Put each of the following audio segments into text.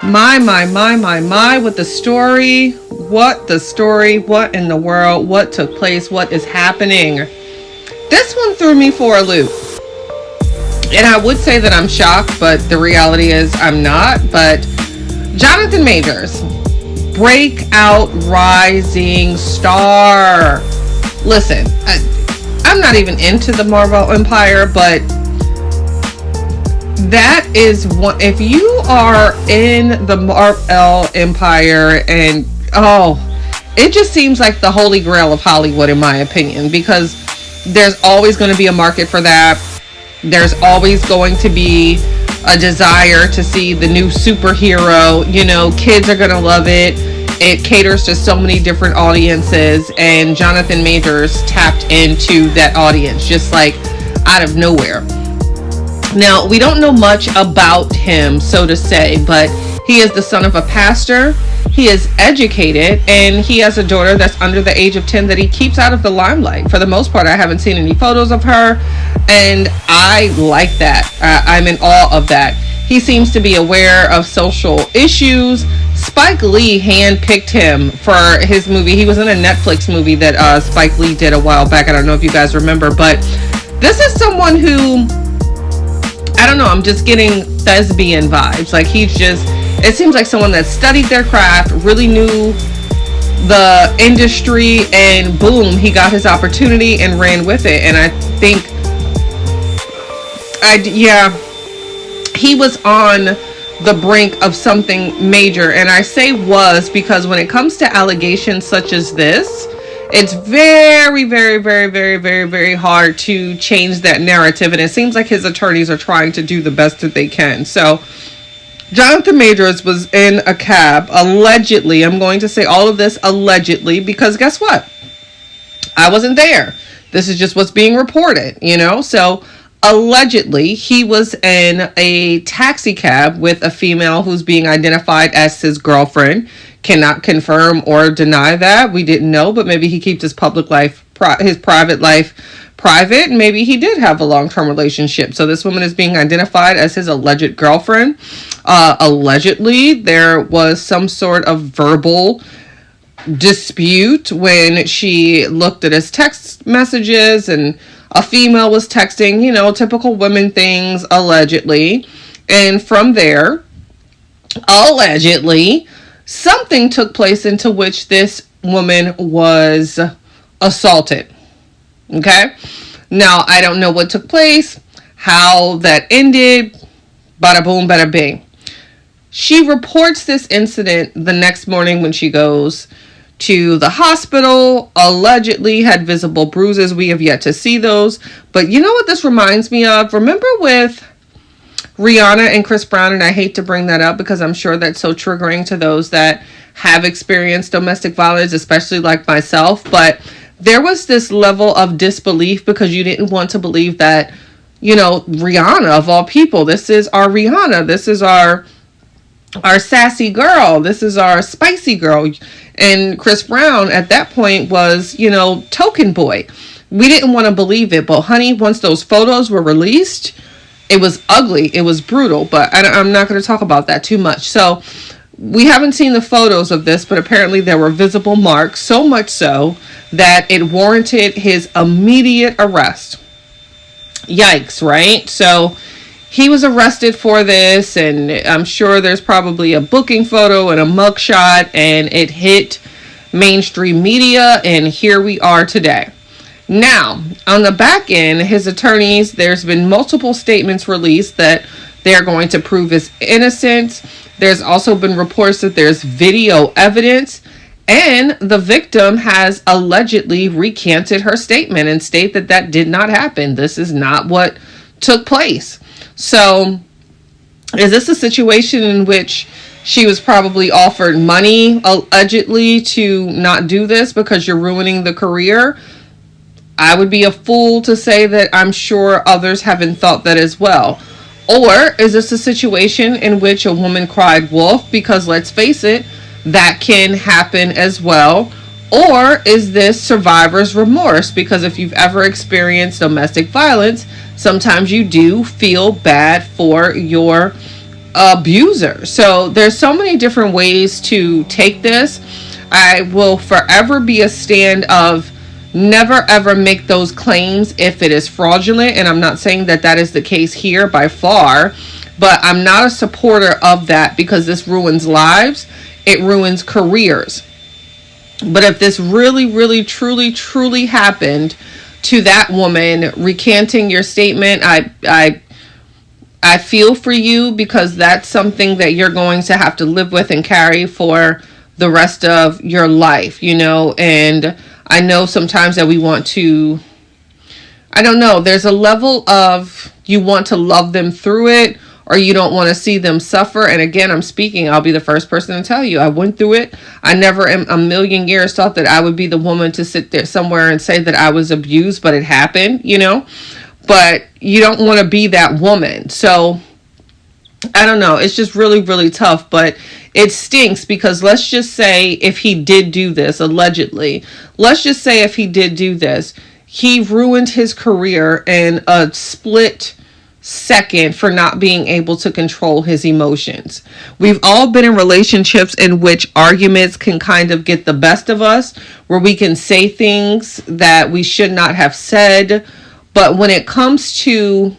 My, with the story. What the story? What in the world? What took place? What is happening? This one threw me for a loop. And I would say that I'm shocked, but the reality is I'm not. But Jonathan Majors, breakout rising star. Listen, I'm not even into the Marvel Empire, but that is one. If you are in the Marvel Empire, and it just seems like the holy grail of Hollywood, in my opinion, because there's always going to be a market for that. There's always going to be a desire to see the new superhero. You know, kids are going to love it. It caters to so many different audiences, and Jonathan Majors tapped into that audience just like out of nowhere. Now, we don't know much about him, so to say, but he is the son of a pastor. He is educated, and he has a daughter that's under the age of 10 that he keeps out of the limelight. For the most part, I haven't seen any photos of her, and I like that. I'm in awe of that. He seems to be aware of social issues. Spike Lee handpicked him for his movie. He was in a Netflix movie that Spike Lee did a while back. I don't know if you guys remember, but this is someone who, I don't know, I'm just getting thespian vibes. Like, it seems like someone that studied their craft, really knew the industry, and boom, he got his opportunity and ran with it. And I think, he was on the brink of something major. And I say was because when it comes to allegations such as this, it's very, very, very, very, very, very hard to change that narrative. And it seems like his attorneys are trying to do the best that they can. So Jonathan Majors was in a cab, allegedly. I'm going to say all of this allegedly, because guess what? I wasn't there. This is just what's being reported, you know? So allegedly, he was in a taxi cab with a female who's being identified as his girlfriend. Cannot confirm or deny that. We didn't know, but maybe he keeps his public life, his private life private. Maybe he did have a long-term relationship. So this woman is being identified as his alleged girlfriend. Allegedly, there was some sort of verbal dispute when she looked at his text messages, and a female was texting, you know, typical women things, allegedly. And from there, allegedly, something took place into which this woman was assaulted. Okay? Now, I don't know what took place, how that ended, bada boom, bada bing. She reports this incident the next morning when she goes to the hospital, allegedly had visible bruises. We have yet to see those. But you know what this reminds me of? Remember with Rihanna and Chris Brown, and I hate to bring that up because I'm sure that's so triggering to those that have experienced domestic violence, especially like myself. But there was this level of disbelief because you didn't want to believe that, you know, Rihanna, of all people, this is our Rihanna, this is our sassy girl, this is our spicy girl. And Chris Brown at that point was, you know, token boy. We didn't want to believe it, but honey, once those photos were released, it was ugly, it was brutal. But I'm not going to talk about that too much. So we haven't seen the photos of this, but apparently there were visible marks, so much so that it warranted his immediate arrest. Yikes, right? So he was arrested for this, and I'm sure there's probably a booking photo and a mugshot, and it hit mainstream media, and here we are today. Now, on the back end, his attorneys, there's been multiple statements released that they're going to prove his innocence. There's also been reports that there's video evidence, and the victim has allegedly recanted her statement and state that that did not happen. This is not what took place. So, is this a situation in which she was probably offered money, allegedly, to not do this because you're ruining the career? I would be a fool to say that I'm sure others haven't thought that as well. Or is this a situation in which a woman cried wolf? Because let's face it, that can happen as well. Or is this survivor's remorse? Because if you've ever experienced domestic violence, sometimes you do feel bad for your abuser. So there's so many different ways to take this. I will forever be a stand of never ever make those claims if it is fraudulent, and I'm not saying that that is the case here by far, but I'm not a supporter of that because this ruins lives, it ruins careers. But if this really, really, truly, truly happened to that woman, recanting your statement, I feel for you, because that's something that you're going to have to live with and carry for the rest of your life, you know. And I know sometimes that we want to, I don't know, there's a level of you want to love them through it, or you don't want to see them suffer. And again, I'll be the first person to tell you, I went through it. I never in a million years thought that I would be the woman to sit there somewhere and say that I was abused, but it happened, you know. But you don't want to be that woman. So I don't know. It's just really, really tough. But it stinks because let's just say if he did do this, allegedly, let's just say if he did do this, he ruined his career in a split second for not being able to control his emotions. We've all been in relationships in which arguments can kind of get the best of us, where we can say things that we should not have said. But when it comes to,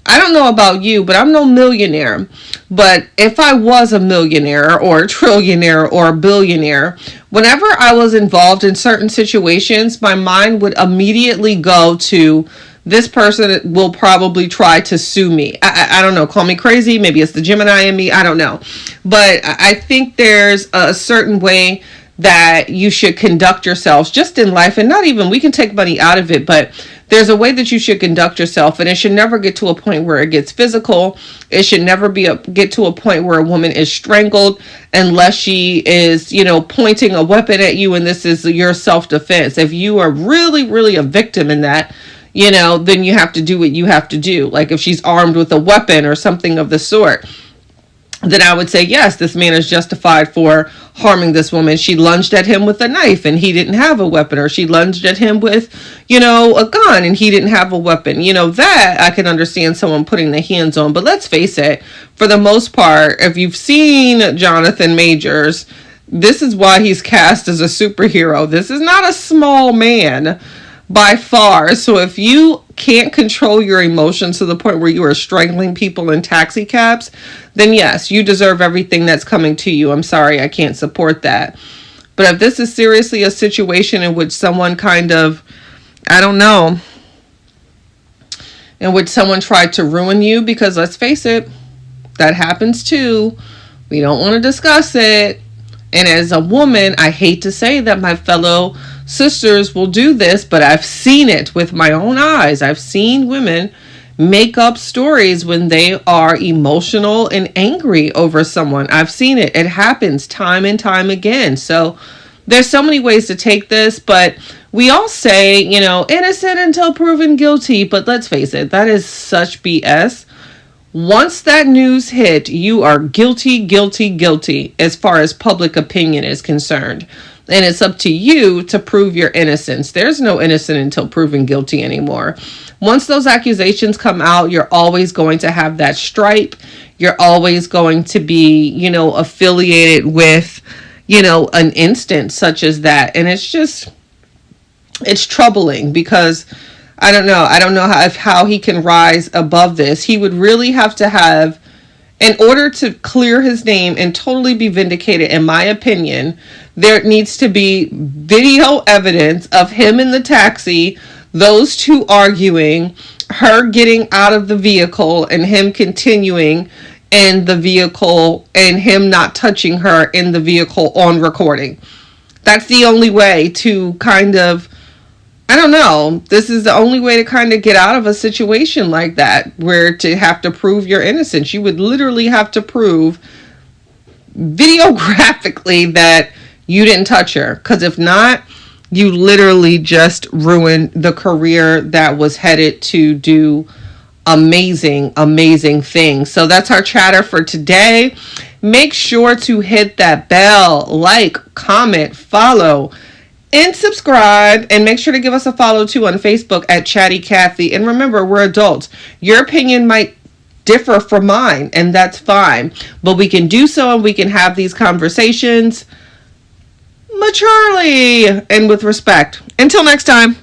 I don't know about you, but I'm no millionaire. But if I was a millionaire or a trillionaire or a billionaire, whenever I was involved in certain situations, my mind would immediately go to, this person will probably try to sue me. I don't know, call me crazy. Maybe it's the Gemini in me. I don't know. But I think there's a certain way that you should conduct yourselves just in life, and not even, we can take money out of it, but there's a way that you should conduct yourself, and it should never get to a point where it gets physical. It should never get to a point where a woman is strangled unless she is, you know, pointing a weapon at you and this is your self-defense. If you are really, really a victim in that, you know, then you have to do what you have to do. Like if she's armed with a weapon or something of the sort, then I would say, yes, this man is justified for harming this woman. She lunged at him with a knife and he didn't have a weapon, or she lunged at him with, you know, a gun and he didn't have a weapon. You know, that I can understand someone putting their hands on. But let's face it, for the most part, if you've seen Jonathan Majors, this is why he's cast as a superhero. This is not a small man by far. So if you can't control your emotions to the point where you are strangling people in taxi cabs, then yes, you deserve everything that's coming to you. I'm sorry, I can't support that. But if this is seriously a situation in which someone kind of, I don't know, in which someone tried to ruin you, because let's face it, that happens too. We don't want to discuss it. And as a woman, I hate to say that my fellow sisters will do this, but I've seen it with my own eyes. I've seen women make up stories when they are emotional and angry over someone. I've seen it. It happens time and time again. So there's so many ways to take this, but we all say, you know, innocent until proven guilty. But let's face it, that is such BS. Once that news hit, you are guilty, guilty, guilty as far as public opinion is concerned. And it's up to you to prove your innocence. There's no innocent until proven guilty anymore. Once those accusations come out, you're always going to have that stripe. You're always going to be, you know, affiliated with, you know, an instance such as that. And it's just, it's troubling because I don't know how he can rise above this. He would really have to have, in order to clear his name and totally be vindicated, in my opinion, there needs to be video evidence of him in the taxi, those two arguing, her getting out of the vehicle and him continuing in the vehicle and him not touching her in the vehicle on recording. That's the only way to kind of, I don't know. This is the only way to kind of get out of a situation like that, where to have to prove your innocence. You would literally have to prove videographically that you didn't touch her. Because if not, you literally just ruined the career that was headed to do amazing, amazing things. So that's our chatter for today. Make sure to hit that bell, like, comment, follow, and subscribe, and make sure to give us a follow too on Facebook at Chatty Cathy. And remember, we're adults. Your opinion might differ from mine, and that's fine. But we can do so, and we can have these conversations maturely and with respect. Until next time.